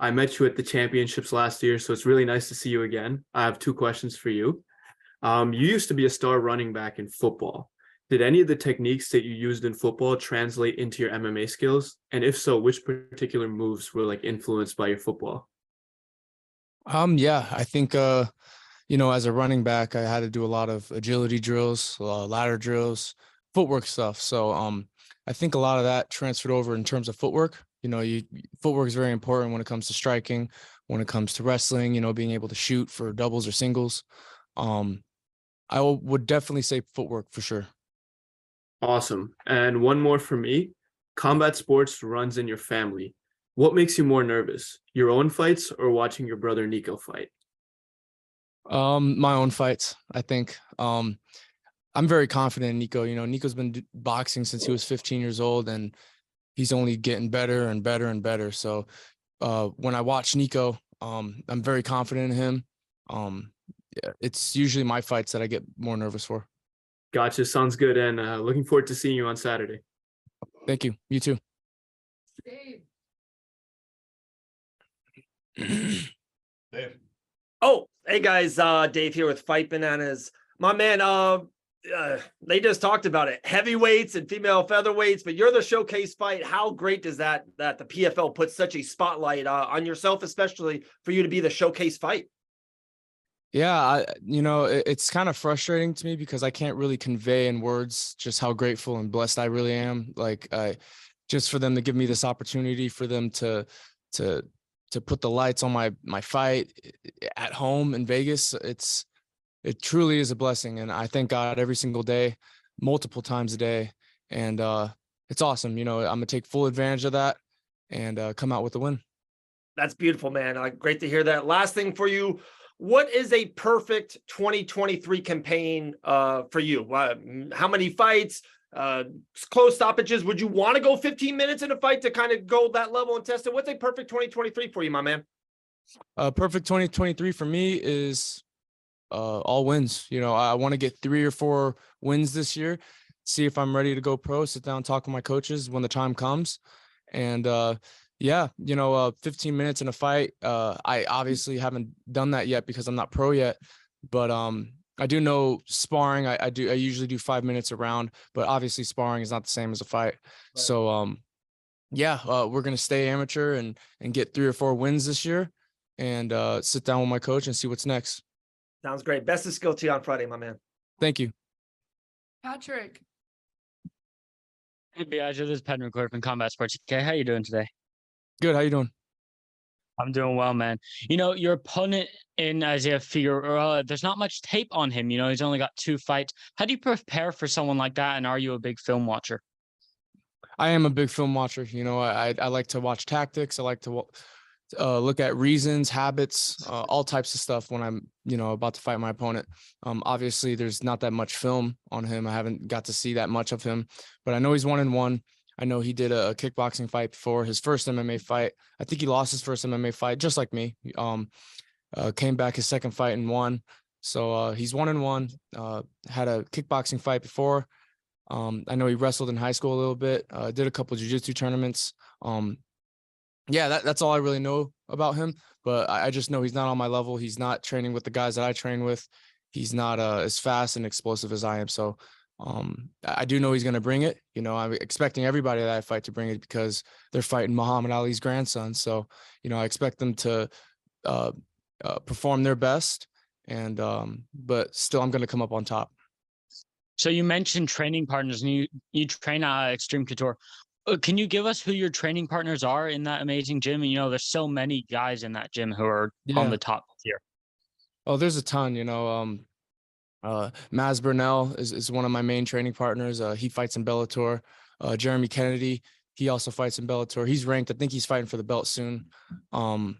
I met you at the championships last year, so it's really nice to see you again. I have two questions for you. You used to be a star running back in football. Did any of the techniques that you used in football translate into your MMA skills? And if so, which particular moves were like influenced by your football? Yeah, I think as a running back, I had to do a lot of agility drills, ladder drills, footwork stuff. So I think a lot of that transferred over in terms of footwork. Footwork is very important when it comes to striking, when it comes to wrestling, being able to shoot for doubles or singles. Um, would definitely say footwork for sure. Awesome. And one more for me. Combat sports runs in your family. What makes you more nervous, your own fights or watching your brother Nico fight? My own fights, I think. I'm very confident in Nico. Nico's been boxing since he was 15 years old, and he's only getting better and better and better. So when I watch Nico, I'm very confident in him. Yeah, it's usually my fights that I get more nervous for. Gotcha. Sounds good. And looking forward to seeing you on Saturday. Thank you. You too. Dave. Oh, hey guys, Dave here with Fight Bananas. My man, they just talked about it. Heavyweights and female featherweights, but you're the showcase fight. How great is that the PFL puts such a spotlight on yourself, especially for you to be the showcase fight? Yeah, it's kind of frustrating to me because I can't really convey in words just how grateful and blessed I really am. Like, just for them to give me this opportunity, for them to put the lights on my fight at home in Vegas. It truly is a blessing, and I thank God every single day, multiple times a day, and it's awesome. I'm gonna take full advantage of that and come out with a win. That's beautiful, man. Great to hear that. Last thing for you. What is a perfect 2023 campaign for you? How many fights, close stoppages? Would you want to go 15 minutes in a fight to kind of go that level and test it? What's a perfect 2023 for you, my man? Perfect 2023 for me is all wins. I want to get 3 or 4 wins this year, see if I'm ready to go pro, sit down, talk with my coaches when the time comes. And 15 minutes in a fight. I obviously haven't done that yet because I'm not pro yet, but I do know sparring. I usually do 5 minutes a round, but obviously sparring is not the same as a fight. Right. So we're gonna stay amateur and get 3 or 4 wins this year, and sit down with my coach and see what's next. Sounds great. Best of skill to you on Friday, my man. Thank you. Patrick. Hey, Biaggio, this is Pat McClure from Combat Sports. Okay, how you doing today? Good. How you doing? I'm doing well, man. Your opponent in Isaiah Figueroa, there's not much tape on him. He's only got 2 fights. How do you prepare for someone like that, and are you a big film watcher? I am a big film watcher. I like to watch tactics. I like to look at reasons, habits, all types of stuff when I'm, about to fight my opponent. Obviously, there's not that much film on him. I haven't got to see that much of him, but I know he's 1-1. I know he did a kickboxing fight before his first MMA fight. I think he lost his first MMA fight, just like me. Came back his second fight and won. So he's 1-1. Had a kickboxing fight before. I know he wrestled in high school a little bit. Did a couple jiu-jitsu tournaments. That's all I really know about him, but I just know he's not on my level. He's not training with the guys that I train with. He's not as fast and explosive as I am. So I do know he's going to bring it. I'm expecting everybody that I fight to bring it because they're fighting Muhammad Ali's grandson. So, I expect them to perform their best, and but still I'm going to come up on top. So you mentioned training partners, and you train at Extreme Couture. Can you give us who your training partners are in that amazing gym? And, there's so many guys in that gym who are on the top tier. Oh, there's a ton. Maz Burnell is one of my main training partners. He fights in Bellator. Jeremy Kennedy, he also fights in Bellator. He's ranked. I think he's fighting for the belt soon. I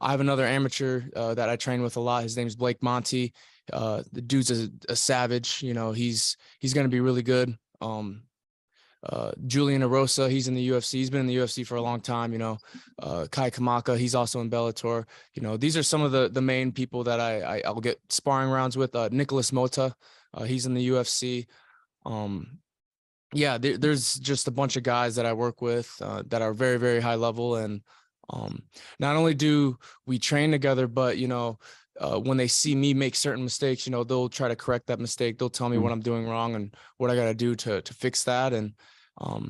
have another amateur that I train with a lot. His name's Blake Monty. The dude's a savage. He's going to be really good. Julian Arosa, he's in the UFC. He's been in the UFC for a long time. Kai Kamaka, he's also in Bellator. These are some of the main people that I'll get sparring rounds with. Nicholas Mota, he's in the UFC. There's just a bunch of guys that I work with that are very, very high level, and Not only do we train together, but, when they see me make certain mistakes, they'll try to correct that mistake. They'll tell me what I'm doing wrong and what I got to do to fix that. And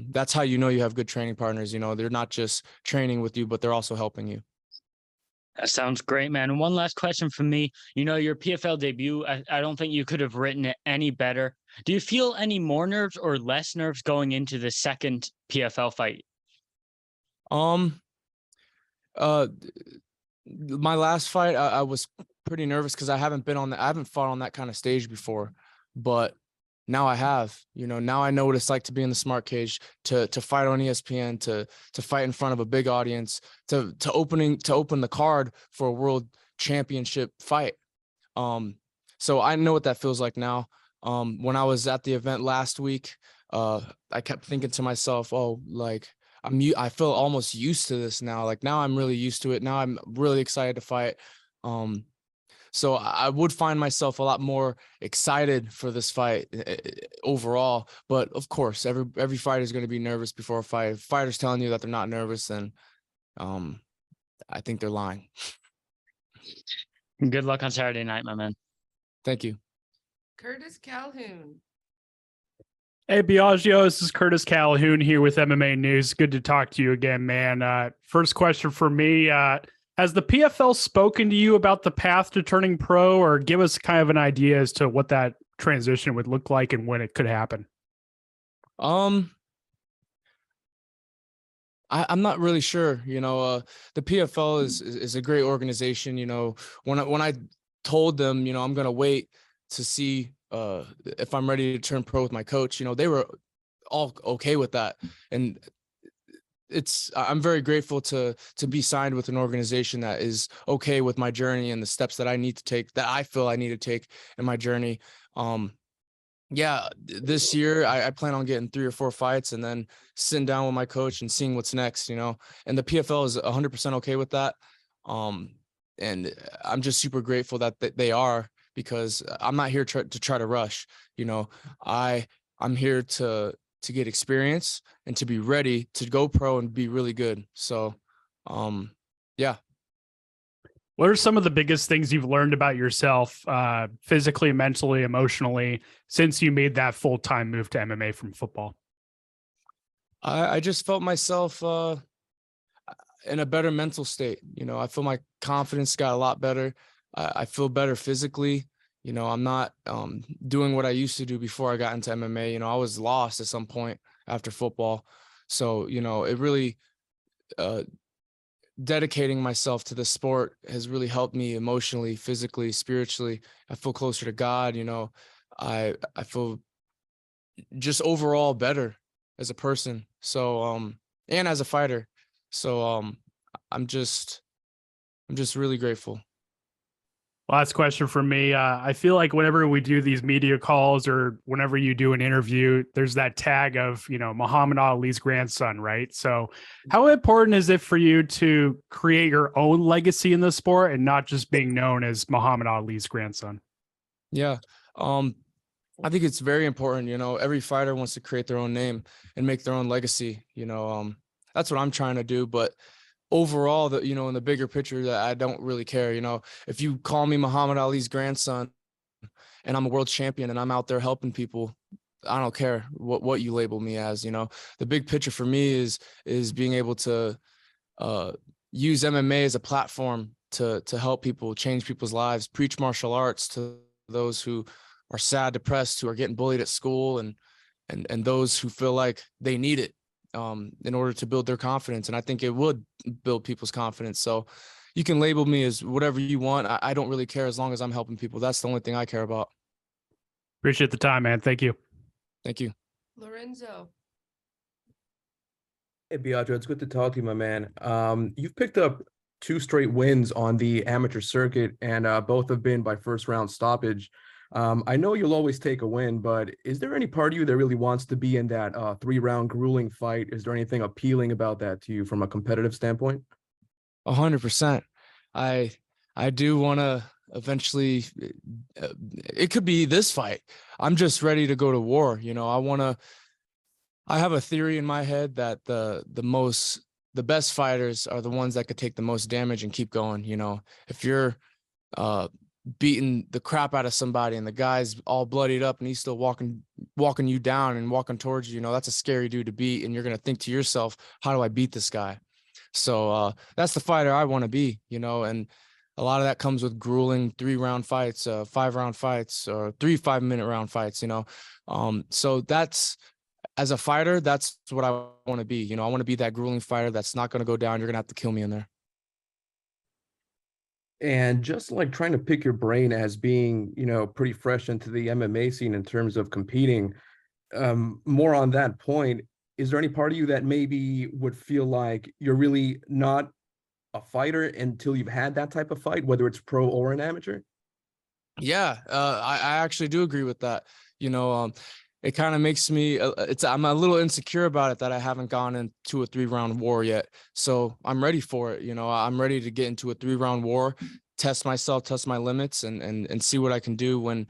that's how you have good training partners. They're not just training with you, but they're also helping you. That sounds great, man. And one last question from me. Your PFL debut, I don't think you could have written it any better. Do you feel any more nerves or less nerves going into the second PFL fight? My last fight, I was pretty nervous because I haven't fought on that kind of stage before, but now I have. Now I know what it's like to be in the smart cage, to fight on ESPN, to fight in front of a big audience, to open the card for a world championship fight. So I know what that feels like now. When I was at the event last week, I kept thinking to myself, oh, like I feel almost used to this now. Like now I'm really used to it. Now I'm really excited to fight. So I would find myself a lot more excited for this fight overall. But of course, every fighter is going to be nervous before a fight. If a fighter's telling you that they're not nervous, then I think they're lying. Good luck on Saturday night, my man. Thank you. Curtis Calhoun. Hey, Biaggio, this is Curtis Calhoun here with MMA News. Good to talk to you again, man. First question for me. Has the PFL spoken to you about the path to turning pro, or give us kind of an idea as to what that transition would look like and when it could happen? I'm not really sure. The PFL is a great organization. When I told them, I'm going to wait to see if I'm ready to turn pro with my coach, they were all okay with that. And I'm very grateful to be signed with an organization that is okay with my journey and the steps that I need to take, that I feel I need to take in my journey. This year I plan on getting 3 or 4 fights and then sitting down with my coach and seeing what's next, and the PFL is 100% okay with that. And I'm just super grateful that they are, because I'm not here to try to rush. I'm here to get experience and to be ready to go pro and be really good. So, yeah. What are some of the biggest things you've learned about yourself, physically, mentally, emotionally, since you made that full-time move to MMA from football? I just felt myself in a better mental state. I feel my confidence got a lot better. I feel better physically. I'm not doing what I used to do before I got into MMA. I was lost at some point after football. So, it really dedicating myself to the sport has really helped me emotionally, physically, spiritually. I feel closer to God. I feel just overall better as a person. So, and as a fighter. So, I'm just really grateful. Last question for me. I feel like whenever we do these media calls or whenever you do an interview, there's that tag of, Muhammad Ali's grandson, right? So how important is it for you to create your own legacy in the sport and not just being known as Muhammad Ali's grandson? Yeah. I think it's very important. Every fighter wants to create their own name and make their own legacy. That's what I'm trying to do. But overall, in the bigger picture, that I don't really care. If you call me Muhammad Ali's grandson and I'm a world champion and I'm out there helping people, I don't care what you label me as. The big picture for me is being able to use MMA as a platform to help people, change people's lives, preach martial arts to those who are sad, depressed, who are getting bullied at school, and those who feel like they need it in order to build their confidence. And I think it would build people's confidence. So you can label me as whatever you want. I don't really care, as long as I'm helping people. That's the only thing I care about. Appreciate the time, man. Thank you. Thank you. Lorenzo. Hey, Biaggio, it's good to talk to you, my man. You've picked up 2 straight wins on the amateur circuit, and both have been by first round stoppage. I know you'll always take a win, but is there any part of you that really wants to be in that 3-round grueling fight? Is there anything appealing about that to you from a competitive standpoint? 100%. I do want to eventually, it could be this fight. I'm just ready to go to war. I have a theory in my head that the most the best fighters are the ones that could take the most damage and keep going. You know, if you're beating the crap out of somebody and the guy's all bloodied up and he's still walking you down and walking towards you, you know, that's a scary dude to beat. And you're going to think to yourself, how do I beat this guy? So that's the fighter I want to be, you know, and a lot of that comes with grueling 3-round fights, 5-round fights, or 3 5-minute round fights, you know. So that's, as a fighter, that's what I want to be. You know, I want to be that grueling fighter that's not going to go down. You're going to have to kill me in there. And just like trying to pick your brain as being, you know, pretty fresh into the MMA scene in terms of competing, more on that point, is there any part of you that maybe would feel like you're really not a fighter until you've had that type of fight, whether it's pro or an amateur? Yeah, I actually do agree with that. You know, it kind of makes me, I'm a little insecure about it that I haven't gone into a 3-round war yet. So I'm ready for it. You know, I'm ready to get into a 3-round war, test myself, test my limits, and see what I can do when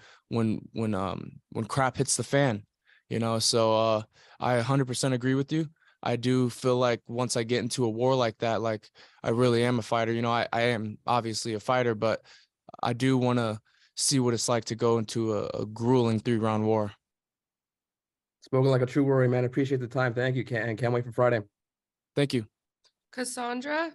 crap hits the fan. You know, so I 100% agree with you. I do feel like once I get into a war like that, like I really am a fighter. You know, I am obviously a fighter, but I do want to see what it's like to go into a grueling 3-round war. Spoken like a true warrior, man. Appreciate the time. Thank you, and can't wait for Friday. Thank you. Cassandra?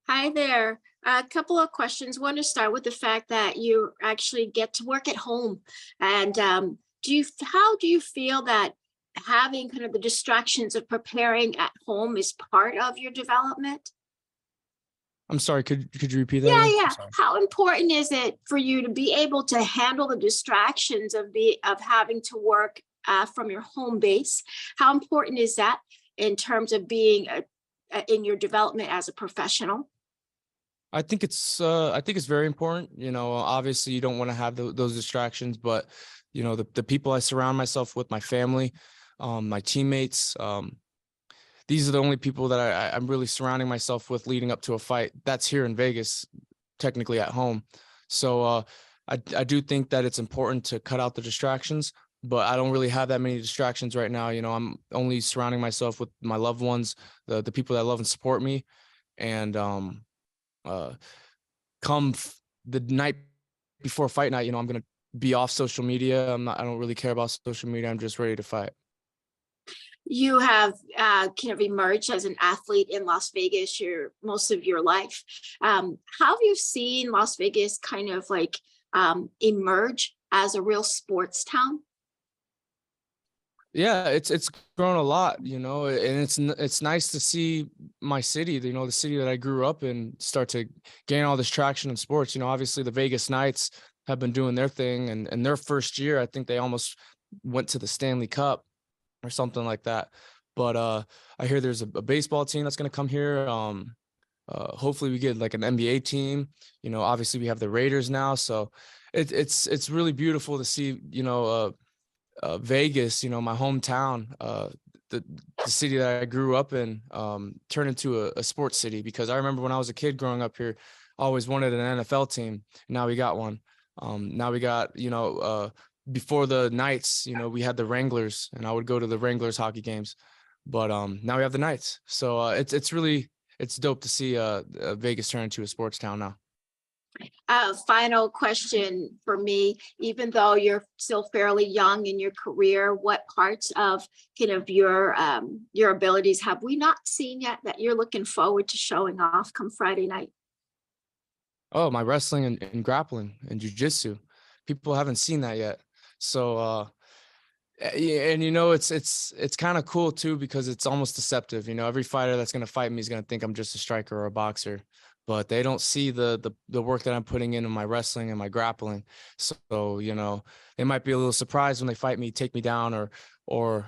Hi there. A couple of questions. One, to start with the fact that you actually get to work at home. And how do you feel that having kind of the distractions of preparing at home is part of your development? I'm sorry, could you repeat that? Yeah, again? yeah. How important is it for you to be able to handle the distractions of having to work from your home base? How important is that in terms of being in your development as a professional? I think it's very important. You know, obviously you don't want to have those distractions, but you know, the people I surround myself with, my family, my teammates, these are the only people that I'm really surrounding myself with leading up to a fight. That's here in Vegas, technically at home. So I do think that it's important to cut out the distractions, but I don't really have that many distractions right now. You know, I'm only surrounding myself with my loved ones, the people that love and support me. And come the night before fight night, you know, I'm going to be off social media. I don't really care about social media. I'm just ready to fight. You have kind of emerged as an athlete in Las Vegas most of your life. How have you seen Las Vegas kind of like emerge as a real sports town? Yeah, it's grown a lot, you know, and it's nice to see my city, you know, the city that I grew up in, start to gain all this traction in sports. You know, obviously the Vegas Knights have been doing their thing, and their first year, I think they almost went to the Stanley Cup or something like that. But I hear there's a baseball team that's going to come here. Hopefully we get like an NBA team. You know, obviously we have the Raiders now, so it's really beautiful to see, you know, Vegas, you know, my hometown, the city that I grew up in, turn into a sports city. Because I remember when I was a kid growing up here, I always wanted an NFL team. Now we got one. Now we got, you know, before the Knights, you know, we had the Wranglers, and I would go to the Wranglers hockey games. But now we have the Knights. So it's dope to see Vegas turn into a sports town now. Final question for me, even though you're still fairly young in your career, what parts of kind of your abilities have we not seen yet that you're looking forward to showing off come Friday night? Oh, my wrestling and grappling and jiu-jitsu. People haven't seen that yet. So and you know, it's kind of cool too, because it's almost deceptive. You know, every fighter that's going to fight me is going to think I'm just a striker or a boxer, but they don't see the work that I'm putting into my wrestling and my grappling. So, you know, they might be a little surprised when they fight me, take me down, or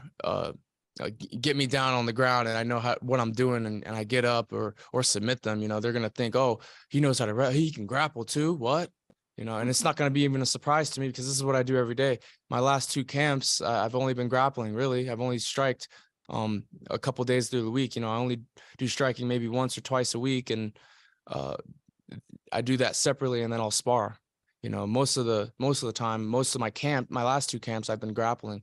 get me down on the ground, and I know what I'm doing, and I get up or submit them. You know, they're going to think, oh, he knows how to he can grapple too. What? You know, and it's not going to be even a surprise to me, because this is what I do every day. My last 2 camps, I've only been grappling, really. I've only striked a couple days through the week. You know, I only do striking maybe once or twice a week, and I do that separately, and then I'll spar. You know, most of the time, most of my last 2 camps, I've been grappling.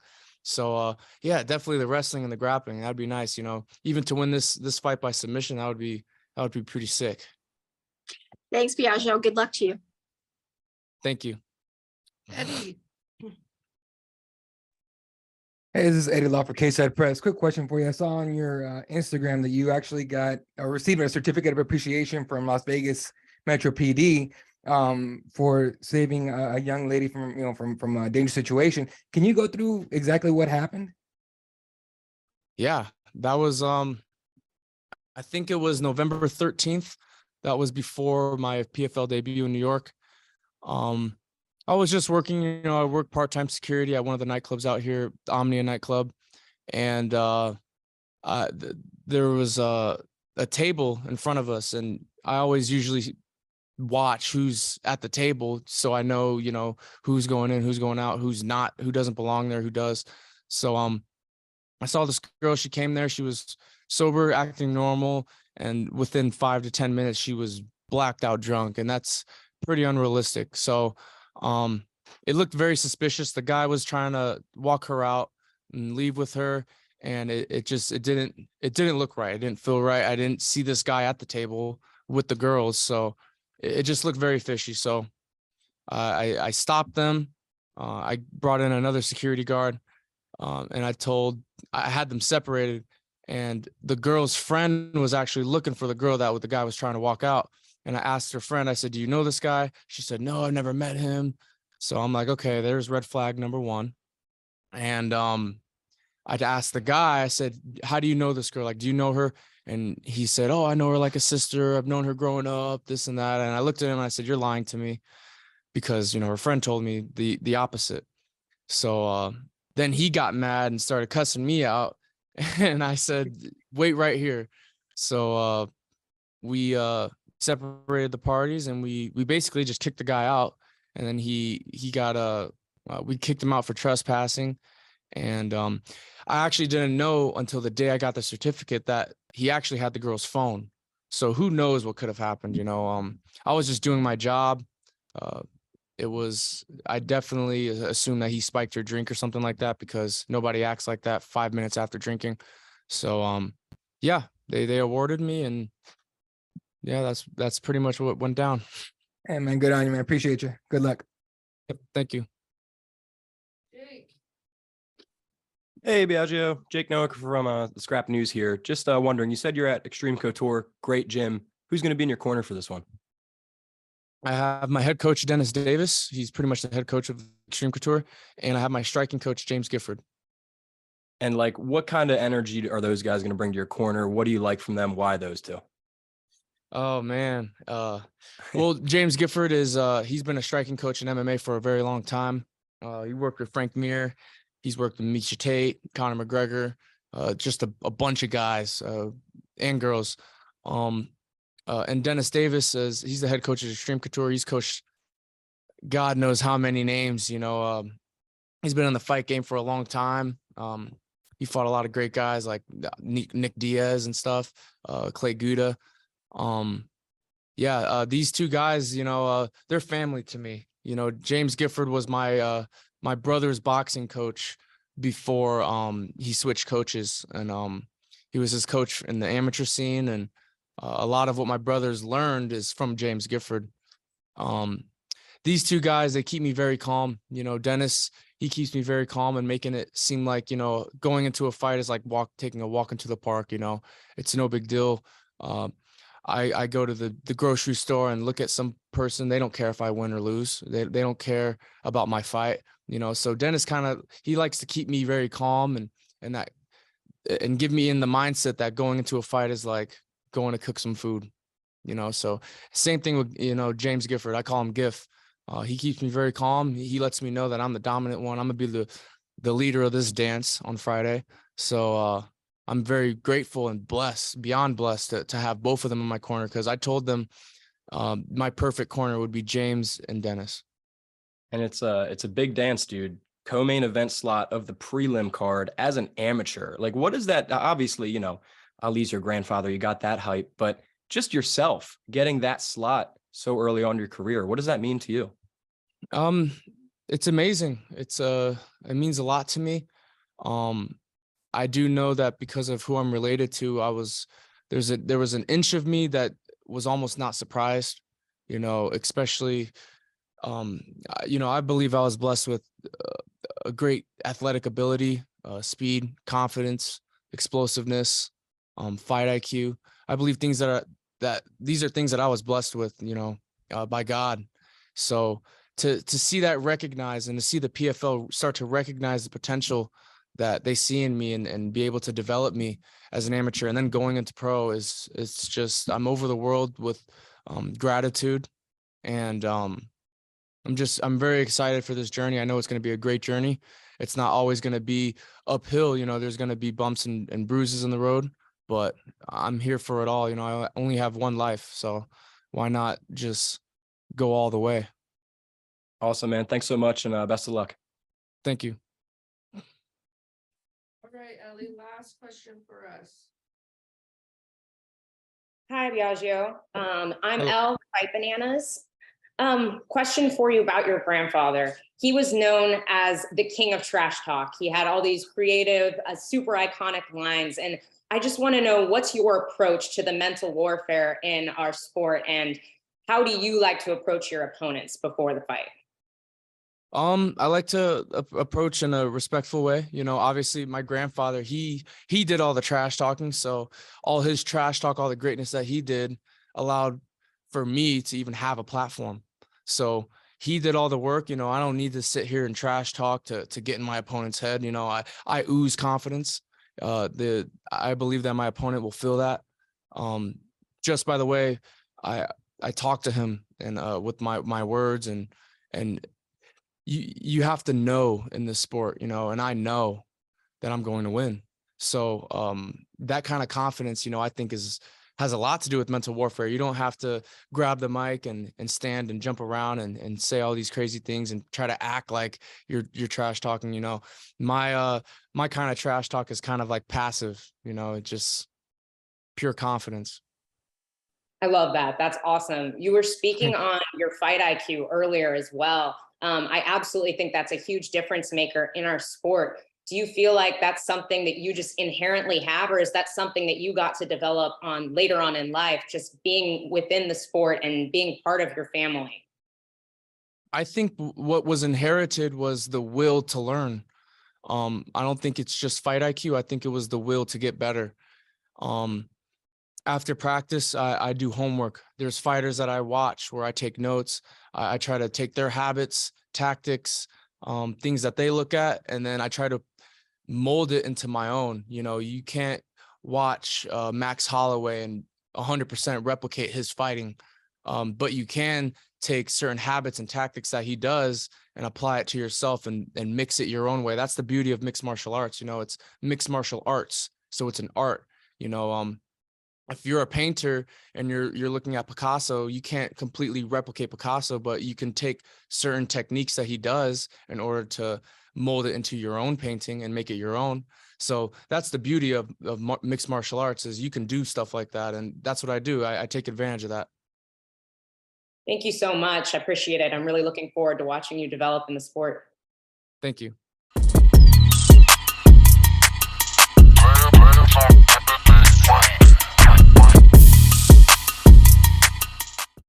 So yeah, definitely the wrestling and the grappling. That'd be nice, you know, even to win this fight by submission, that would be pretty sick. Thanks, Biagio. Good luck to you. Thank you. Eddie, Hey, this is Eddie Law for K-Side Press. Quick question for you. I saw on your Instagram that you actually got or received a certificate of appreciation from Las Vegas Metro PD for saving a young lady from a dangerous situation. Can you go through exactly what happened? Yeah, that was I think it was November 13th. That was before my PFL debut in New York. I was just working, you know, I work part-time security at one of the nightclubs out here, the Omnia nightclub. And there was a table in front of us, and I always usually watch who's at the table, so I know, you know, who's going in, who's going out, who's not, who doesn't belong there, who does. So I saw this girl, she came there, she was sober, acting normal, and within 5 to 10 minutes she was blacked out drunk, and that's pretty unrealistic. So it looked very suspicious. The guy was trying to walk her out and leave with her, and it didn't look right. It didn't feel right. I didn't see this guy at the table with the girls, so it just looked very fishy. So I stopped them. I brought in another security guard, and I had them separated, and the girl's friend was actually looking for the girl that the guy was trying to walk out. And I asked her friend, I said, "Do you know this guy?" She said, "No, I've never met him." So I'm like, okay, there's red flag number one. And I'd asked the guy, I said, "How do you know this girl? Like, do you know her?" And he said, "Oh, I know her like a sister. I've known her growing up, this and that." And I looked at him and I said, "You're lying to me," because, you know, her friend told me the opposite. So then he got mad and started cussing me out. And I said, "Wait right here." So we separated the parties, and we basically just kicked the guy out. And then he got we kicked him out for trespassing. And I actually didn't know until the day I got the certificate that he actually had the girl's phone. So who knows what could have happened, you know. I was just doing my job. I definitely assumed that he spiked her drink or something like that, because nobody acts like that 5 minutes after drinking. So yeah, they awarded me, and yeah, that's pretty much what went down. Hey man, good on you, man. Appreciate you. Good luck. Yep, thank you. Jake, Hey, Biaggio. Jake Noack from the Scrap News here. Just wondering, you said you're at Extreme Couture, great gym. Who's going to be in your corner for this one? I have my head coach, Dennis Davis. He's pretty much the head coach of Extreme Couture. And I have my striking coach, James Gifford. And like, what kind of energy are those guys going to bring to your corner? What do you like from them? Why those two? Oh man. Well, James Gifford is he's been a striking coach in MMA for a very long time. He worked with Frank Mir. He's worked with Misha Tate, Conor McGregor, just a bunch of guys and girls. And Dennis Davis he's the head coach of Extreme Couture. He's coached God knows how many names, you know. He's been in the fight game for a long time. He fought a lot of great guys like Nick Diaz and stuff, Clay Guda. These two guys, you know, they're family to me. You know, James Gifford was my my brother's boxing coach before he switched coaches, and he was his coach in the amateur scene, and a lot of what my brothers learned is from James Gifford. These two guys, they keep me very calm. You know, Dennis, he keeps me very calm and making it seem like, you know, going into a fight is like taking a walk into the park. You know, it's no big deal. I go to the grocery store and look at some person. They don't care if I win or lose. They don't care about my fight, you know. So Dennis he likes to keep me very calm and give me in the mindset that going into a fight is like going to cook some food, you know. So same thing with, you know, James Gifford. I call him Giff. He keeps me very calm. He lets me know that I'm the dominant one. I'm gonna be the leader of this dance on Friday. So I'm very grateful and blessed, beyond blessed, to have both of them in my corner, because I told them my perfect corner would be James and Dennis. And it's a big dance, dude. Co-main event slot of the prelim card as an amateur. Like, what is that? Obviously, you know, Ali's your grandfather. You got that hype, but just yourself getting that slot so early on in your career, what does that mean to you? It's amazing. It means a lot to me. I do know that because of who I'm related to, there was an inch of me that was almost not surprised, especially, I believe I was blessed with a great athletic ability, speed, confidence, explosiveness, fight IQ. I believe these are things that I was blessed with, by God. So to see that recognized and to see the PFL start to recognize the potential that they see in me and be able to develop me as an amateur and then going into pro it's just, I'm over the world with gratitude. And I'm very excited for this journey. I know it's going to be a great journey. It's not always going to be uphill. There's going to be bumps and bruises in the road, but I'm here for it all. I only have one life, so why not just go all the way? Awesome, man. Thanks so much, and best of luck. Thank you. All right, Ali, last question for us. Hi, Biaggio. I'm Hello. Elle, Fight Bananas. Question for you about your grandfather. He was known as the king of trash talk. He had all these creative, super iconic lines. And I just want to know, what's your approach to the mental warfare in our sport? And how do you like to approach your opponents before the fight? I like to approach in a respectful way. Obviously my grandfather, he did all the trash talking. So all his trash talk, all the greatness that he did allowed for me to even have a platform. So he did all the work. I don't need to sit here and trash talk to get in my opponent's head. I ooze confidence. I believe that my opponent will feel that. Just by the way, I talk to him and with my words and you have to know in this sport, and I know that I'm going to win. So that kind of confidence, I think has a lot to do with mental warfare. You don't have to grab the mic and stand and jump around and say all these crazy things and try to act like you're trash talking. My kind of trash talk is kind of like passive, it's just pure confidence. I love that. That's awesome. You were speaking on your fight IQ earlier as well. I absolutely think that's a huge difference maker in our sport. Do you feel like that's something that you just inherently have, or is that something that you got to develop on later on in life, just being within the sport and being part of your family? I think what was inherited was the will to learn. I don't think it's just fight IQ. I think it was the will to get better. After practice, I do homework. There's fighters that I watch where I take notes. I try to take their habits, tactics, things that they look at, and then I try to mold it into my own. You can't watch Max Holloway and 100% replicate his fighting, but you can take certain habits and tactics that he does and apply it to yourself and mix it your own way. That's the beauty of mixed martial arts. It's mixed martial arts, so it's an art. If you're a painter and you're looking at Picasso, you can't completely replicate Picasso, but you can take certain techniques that he does in order to mold it into your own painting and make it your own. So that's the beauty of mixed martial arts, is you can do stuff like that. And that's what I do. I take advantage of that. Thank you so much. I appreciate it. I'm really looking forward to watching you develop in the sport. Thank you.